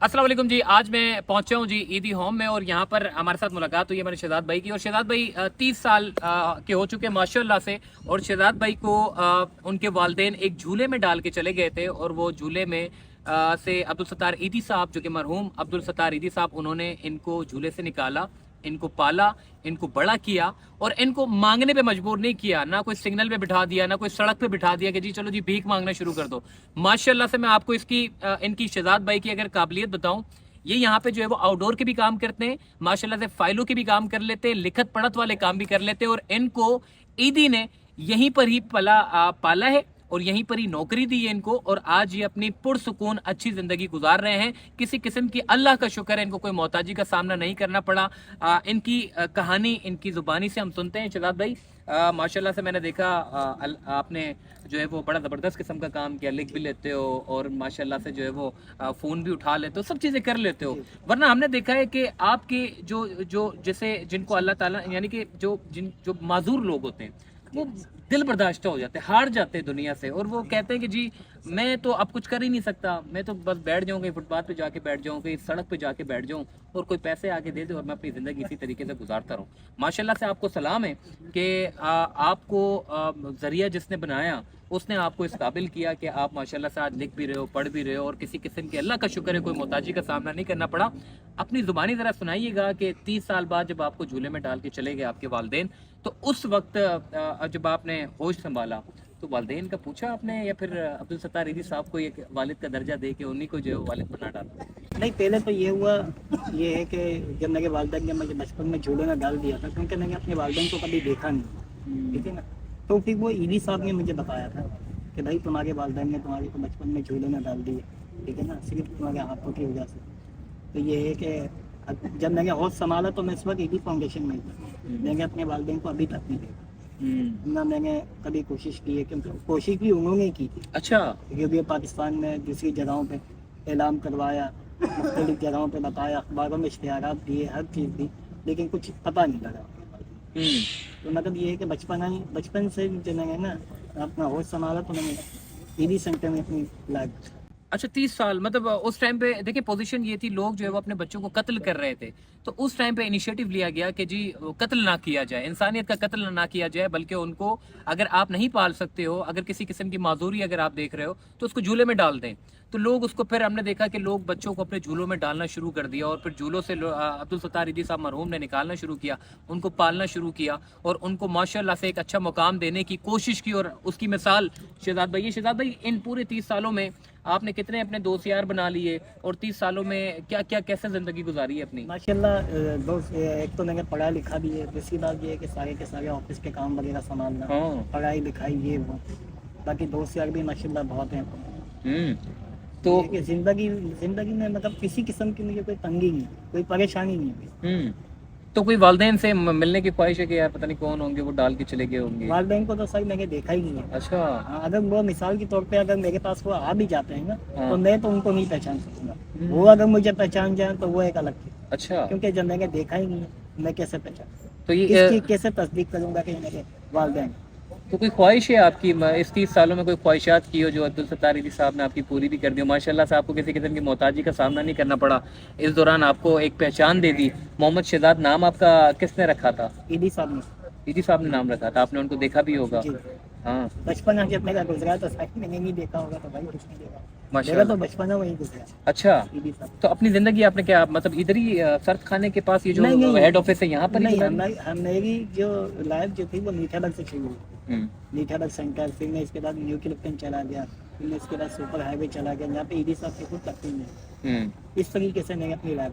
अस्सलाम वालेकुम जी। आज मैं पहुंचा हूं जी ईदी होम में और यहाँ पर हमारे साथ मुलाकात हुई है मेरे शहजाद भाई की। और शहजाद भाई 30 साल के हो चुके हैं माशाल्लाह से। और शहजाद भाई को उनके वालिदैन एक झूले में डाल के चले गए थे और वो झूले में से अब्दुल सत्तार ईदी साहब, जो कि मरहूम अब्दुल सत्तार ईदी साहब, उन्होंने इनको झूले से निकाला, इनको पाला, इनको बड़ा किया और इनको मांगने पे मजबूर नहीं किया। ना कोई सिग्नल पे बिठा दिया, ना कोई सड़क पे बिठा दिया कि जी चलो जी भीख मांगना शुरू कर दो। माशाल्लाह से मैं आपको इसकी इनकी शहजाद भाई की अगर काबिलियत बताऊं, ये यहाँ पे जो है वो आउटडोर के भी काम करते हैं, माशाल्लाह से फाइलों के भी काम कर लेते हैं, लिखत पढ़त वाले काम भी कर लेते हैं। और इनको ईदी ने यहीं पर ही पाला है और यहीं पर ही नौकरी दी है इनको। और आज ये अपनी पुरसुकून अच्छी जिंदगी गुजार रहे हैं। किसी किस्म की अल्लाह का शुक्र है, इनको कोई मोहताजी का सामना नहीं करना पड़ा। इनकी कहानी इनकी जुबानी से हम सुनते हैं। शहजाद भाई, माशाल्लाह से मैंने देखा आपने जो है वो बड़ा ज़बरदस्त किस्म का काम किया, लिख भी लेते हो और माशाल्लाह से जो है वो फ़ोन भी उठा लेते हो, सब चीज़ें कर लेते हो। वरना हमने देखा है कि आपके जो जो जैसे जिनको अल्लाह ताला यानी कि जो माजूर लोग होते हैं वो दिल बर्दाश्त हो जाते हैं, हार जाते हैं दुनिया से और वो कहते हैं कि जी मैं तो अब कुछ कर ही नहीं सकता, मैं तो बस बैठ जाऊँ, कहीं फुटपाथ पे जाके बैठ जाऊँ, कहीं सड़क पे जाके बैठ जाऊँ और कोई पैसे आके दे दे और मैं अपनी ज़िंदगी इसी तरीके से गुजारता रहूँ। माशाल्लाह से आपको सलाम है कि आपको ज़रिया जिसने बनाया उसने आपको इस काबिल किया कि आप माशाल्लाह से आज लिख भी रहे हो, पढ़ भी रहे हो और किसी किस्म के अल्लाह का शुक्र है कोई मोहताजी का सामना नहीं करना पड़ा। अपनी ज़ुबानी ज़रा सुनाइएगा कि 30 साल बाद जब आपको झूले में डाल के चले गए आपके वालिदैन, तो उस वक्त जब आपने होश संभाला तो वालिदैन का पूछा आपने या फिर अब्दुल सत्तार ईदी साहब को एक वालिद का दर्जा दे के उन्हीं को जो है वालिद बना डाला? नहीं, पहले तो ये हुआ, ये है कि जब मेरे वालिदैन ने मुझे बचपन में झूले में डाल दिया था, क्योंकि मैंने अपने वालिदैन को कभी देखा नहीं, ठीक है ना। तो फिर वो ईदी साहब ने मुझे बताया था कि भाई तुम्हारे वालिदैन ने तुम्हारे को बचपन में झूले में डाल दिए, ठीक है ना, सिर्फ तुम्हारे हाथों की वजह से। तो ये है कि जब मैंने होश संभाला तो मैं इस वक्त ईदी फाउंडेशन में था, मैंने अपने वालिदैन को अभी तक नहीं देखा ना। मैंने कभी कोशिश की है, क्योंकि कोशिश भी उन्होंने की थी। अच्छा। क्योंकि पाकिस्तान में दूसरी जगहों पे ऐलान करवाया, मुख्तलिफ जगहों पे बताया, अखबारों में इश्तिहारात दिए, हर चीज़ दी, लेकिन कुछ पता नहीं लगा। तो मतलब ये है कि बचपन से जो मैंने ना अपना होश संभाला तो मैंने ईदी सेंटर में अपनी लाइफ। अच्छा, 30 साल मतलब उस टाइम पे देखिए पोजीशन ये थी, लोग जो है वो अपने बच्चों को कत्ल कर रहे थे, तो उस टाइम पे इनिशिएटिव लिया गया कि जी कत्ल ना किया जाए, इंसानियत का कत्ल ना किया जाए, बल्कि उनको अगर आप नहीं पाल सकते हो, अगर किसी किस्म की माजूरी अगर आप देख रहे हो तो उसको झूले में डाल दें। तो लोग उसको फिर हमने देखा कि लोग बच्चों को अपने झूलों में डालना शुरू कर दिया और फिर झूलों से अब्दुल सत्तार ईदी साहब मरहूम ने निकालना शुरू किया, उनको पालना शुरू किया और उनको माशाल्लाह से एक अच्छा मुकाम देने की कोशिश की। और उसकी मिसाल शहजाद भाई, इन पूरे 30 सालों में आपने कितने अपने दोस्त यार बना लिए और 30 सालों में क्या क्या कैसे ज़िंदगी गुजारी है अपनी? माशाल्लाह दोस्त, एक तो मैंने पढ़ा लिखा भी है, दूसरी बात ये है कि सारे के सारे ऑफिस के काम वगैरह संभालना, पढ़ाई लिखाई ये वो, बाकी दोस्त यार भी माशाल्लाह बहुत हैं। तो कि जिंदगी में मतलब किसी किस्म की मुझे कोई तंगी नहीं, कोई परेशानी नहीं हुई। तो कोई वालिदैन से मिलने की ख्वाहिश है कि यार पता नहीं कौन होंगे वो डाल के चले गए होंगे? वालिदैन को तो सही मैंने देखा ही नहीं है। अच्छा। अगर वो मिसाल के तौर पे अगर मेरे पास वो आ भी जाते हैं ना, तो मैं तो उनको नहीं पहचान सकूंगा। वो अगर मुझे पहचान जाए तो वो एक अलग चीज। अच्छा। क्योंकि जब मैंने देखा ही नहीं है, मैं कैसे पहचान, तो ये कैसे तस्दीक करूंगा कि मेरे वालिदैन। तो कोई ख्वाहिश है आपकी इस 30 सालों में, कोई ख्वाहिशात की हो जो अब्दुल सत्तार ईदी साहब ने आपकी पूरी भी कर दी हो? माशाल्लाह से आपको किसी किस्म की मोहताजी का सामना नहीं करना पड़ा, इस दौरान आपको एक पहचान दे दी। मोहम्मद शहजाद नाम आपका किसने रखा था? ईदी साहब ने। ईदी साहब ने नाम रखा था, आपने उनको देखा भी होगा? हाँ। बचपन जब मेरा गुजरा तो शायद मैंने नहीं देखा होगा, तो भाई किसने देखा? माशाल्लाह, तो बचपन वही गुजरा। अच्छा। तो अपनी जिंदगी आपने क्या मतलब इधर ही सर्द खाने के पास ये जो हेड ऑफिस है यहाँ पर नहीं, मेरी जो लाइफ जो थी वो मीठाबाग से शुरू हुई। मीठाबाग सेंटर, फिर मैं इसके बाद न्यू क्लिफ्टन चला गया, फिर मैं इसके बाद सुपर हाईवे चला गया, जहाँ पे ईदी साहब की खुद लगती है। इस तरीके से मैंने अपनी लाइफ।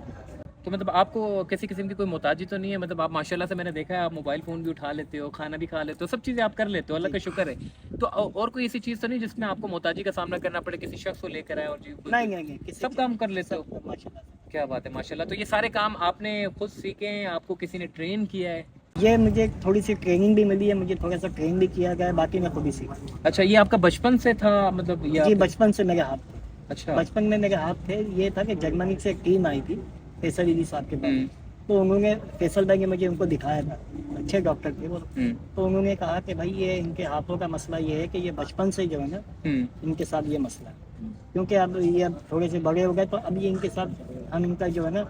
तो मतलब आपको किसी किस्म की कोई मोहताजी तो नहीं है? मतलब आप माशाल्लाह से मैंने देखा है आप मोबाइल फ़ोन भी उठा लेते हो, खाना भी खा लेते हो, सब चीज़ें आप कर लेते हो, अल्लाह का शुक्र है। तो और कोई ऐसी चीज़ तो नहीं जिसमें आपको मोहताजी का सामना करना पड़े, किसी शख्स को लेकर आए और जी? नहीं, सब काम कर लेते हो, माशाल्लाह। क्या बात है, माशाल्लाह। तो ये सारे काम आपने खुद सीखे हैं, आपको किसी ने ट्रेन किया है? ये मुझे थोड़ी सी ट्रेनिंग भी मिली है, मुझे थोड़ा सा ट्रेन भी किया गया है, बाकी मैं खुद ही सीखा। अच्छा, ये आपका बचपन से था मतलब? जी, बचपन से मेरे हाथ थे। अच्छा। बचपन में मेरे हाथ थे। ये था कि जर्मनी से एक टीम आई थी फैसल ईदी साहब के पास, तो उन्होंने फैसल भाई ने मुझे उनको दिखाया था, अच्छे डॉक्टर थे वो। तो उन्होंने कहा कि भाई ये इनके हाथों का मसला ये है कि ये बचपन से जो है ना इनके साथ ये मसला है। क्योंकि अब ये अब थोड़े से बड़े हो गए तो अब ये इनके साथ हम इनका जो है ना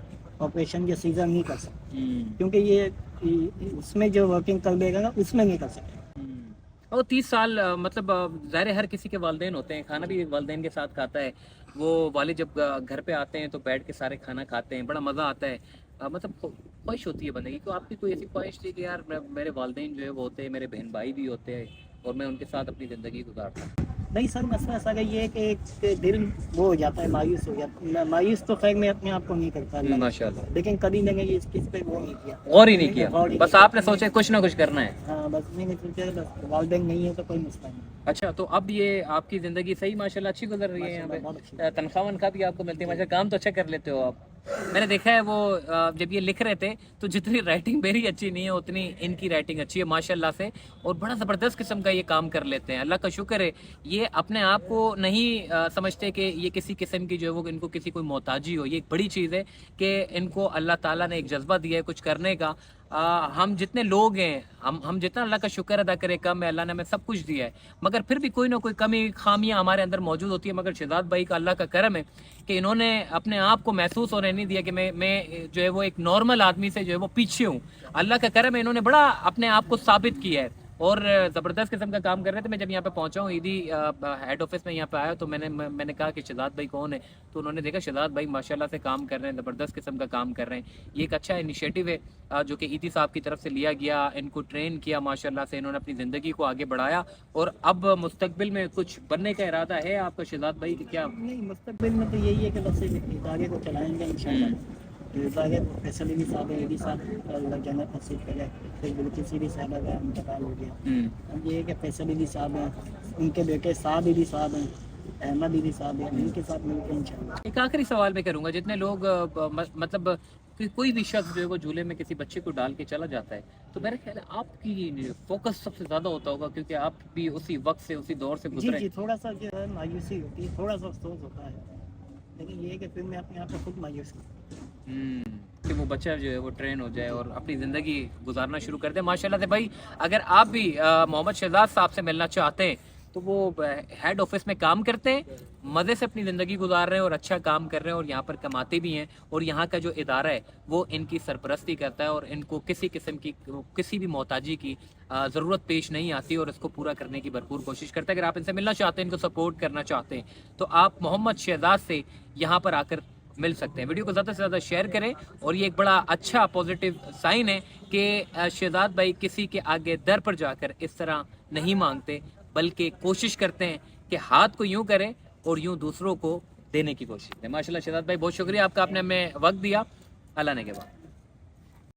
ऑपरेशन या सीजर नहीं कर सकते, क्योंकि ये उसमें जो वर्किंग कर देगा ना उसमें नहीं कर सकते। और 30 साल मतलब ज़ाहिर है हर किसी के वालिदैन होते हैं, खाना भी वालिदैन के साथ खाता है वो। वालिद जब घर पे आते हैं तो बैठ के सारे खाना खाते हैं, बड़ा मज़ा आता है। मतलब ख्वाहिश होती है बंदे की, तो आपकी कोई ऐसी ख्वाहिश थी कि यार मेरे वालिदैन जो है वो होते हैं, मेरे बहन भाई भी होते हैं और मैं उनके साथ अपनी ज़िंदगी गुजारता? नहीं सर, मसला ऐसा ये है कि एक दिल वो हो जाता है, मायूस हो जाता है। मायूस तो खैर मैं अपने आप को नहीं करता अल्लाह, माशाल्लाह, लेकिन कभी मैंने ये इस पे वो नहीं किया, गौर ही नहीं किया, गौर ही बस नहीं आपने सोचा कुछ ना कुछ करना है। किया। हाँ बस मैंने सोचा बस वालिदैन नहीं है तो कोई मसला नहीं। अच्छा, तो अब ये आपकी ज़िंदगी सही माशाल्लाह अच्छी गुजर रही है यहाँ माशाल्लाह, बहुत अच्छी। पे? तनख्वाह वनख्वाह भी आपको मिलती है माशाल्लाह, काम तो अच्छा कर लेते हो आप। मैंने देखा है वो जब ये लिख रहे थे तो जितनी राइटिंग मेरी अच्छी नहीं है उतनी इनकी राइटिंग अच्छी है माशाल्लाह से, और बड़ा ज़बरदस्त किस्म का ये काम कर लेते हैं। अल्लाह का शुक्र है, ये अपने आप को नहीं समझते कि ये किसी किस्म की जो है वो इनको किसी कोई मोहताजी हो। ये एक बड़ी चीज़ है कि इनको अल्लाह ताला ने एक जज्बा दिया है कुछ करने का। हम जितने लोग हैं, हम जितना अल्लाह का शुक्र अदा करें कम है, अल्लाह ने हमें सब कुछ दिया है, मगर फिर भी कोई ना कोई कमी खामियां हमारे अंदर मौजूद होती है। मगर शहजाद भाई का अल्लाह का करम है कि इन्होंने अपने आप को महसूस होने नहीं दिया कि मैं जो है वो एक नॉर्मल आदमी से जो है वो पीछे हूँ। अल्लाह का करम है, इन्होंने बड़ा अपने आप को साबित किया है और ज़बरदस्त किस्म का काम कर रहे थे। मैं जब यहाँ पे पहुंचा हूँ ईदी हेड ऑफिस में यहाँ पे आया तो मैंने कहा कि शहजाद भाई कौन है, तो उन्होंने देखा शहजाद भाई माशाल्लाह से काम कर रहे हैं, ज़बरदस्त किस्म का काम कर रहे हैं। ये एक अच्छा इनिशिएटिव है जो कि ईदी साहब की तरफ से लिया गया, इनको ट्रेन किया माशाल्लाह से, इन्होंने अपनी ज़िंदगी को आगे बढ़ाया और अब मुस्तकबिल में कुछ बनने का इरादा है आपका शहजाद भाई कि क्या? नहीं, मुस्तकबिल में तो यही है कि बस इदारे को चलाएंगे इंशाल्लाह। इदारे फैसल अली साहब है, एडी साहब अल्लाह जन्नत नसीब करे, फिर बिल्किस अली साहब का इंतकाल हो गया। अब ये है कि फैसल अली साहब हैं, उनके बेटे साहब अली साहब हैं, अहमद अली साहब हैं, इनके साथ मिलकर इंशाल्लाह। एक आखिरी सवाल मैं करूंगा, जितने लोग मतलब कि कोई भी शख्स जो है वो झूले में किसी बच्चे को डाल के चला जाता है, तो मेरा ख्याल है आपकी फोकस सबसे ज्यादा होता होगा क्योंकि आप भी उसी वक्त से उसी दौर से जी गुजरे। जी, थोड़ा सा जो है मायूसी होती है, थोड़ा सा अफसोस होता है, लेकिन ये है कि फिर मैं अपने आप को खुद मायूस हूँ कि वो बच्चा जो है वो ट्रेन हो जाए और अपनी ज़िंदगी गुजारना शुरू कर दे माशाल्लाह से। भाई अगर आप भी मोहम्मद शहजाद साहब से मिलना चाहते हैं तो वो हेड ऑफिस में काम करते हैं, मज़े से अपनी ज़िंदगी गुजार रहे हैं और अच्छा काम कर रहे हैं और यहाँ पर कमाते भी हैं, और यहाँ का जो इदारा है वो इनकी सरपरस्ती करता है और इनको किसी किस्म की किसी भी मोहताजी की ज़रूरत पेश नहीं आती और इसको पूरा करने की भरपूर कोशिश करता है। अगर आप इनसे मिलना चाहते हैं, इनको सपोर्ट करना चाहते हैं, तो आप मोहम्मद शहजाद से यहाँ पर आकर मिल सकते हैं। वीडियो को ज़्यादा से ज़्यादा शेयर करें और ये एक बड़ा अच्छा पॉजिटिव साइन है कि शहजाद भाई किसी के आगे दर पर जाकर इस तरह नहीं मांगते, बल्कि कोशिश करते हैं कि हाथ को यूं करें और यूं दूसरों को देने की कोशिश करें। माशाल्लाह शहजाद भाई बहुत शुक्रिया आपका, आपने हमें वक्त दिया। अल्लाह ने के बाद।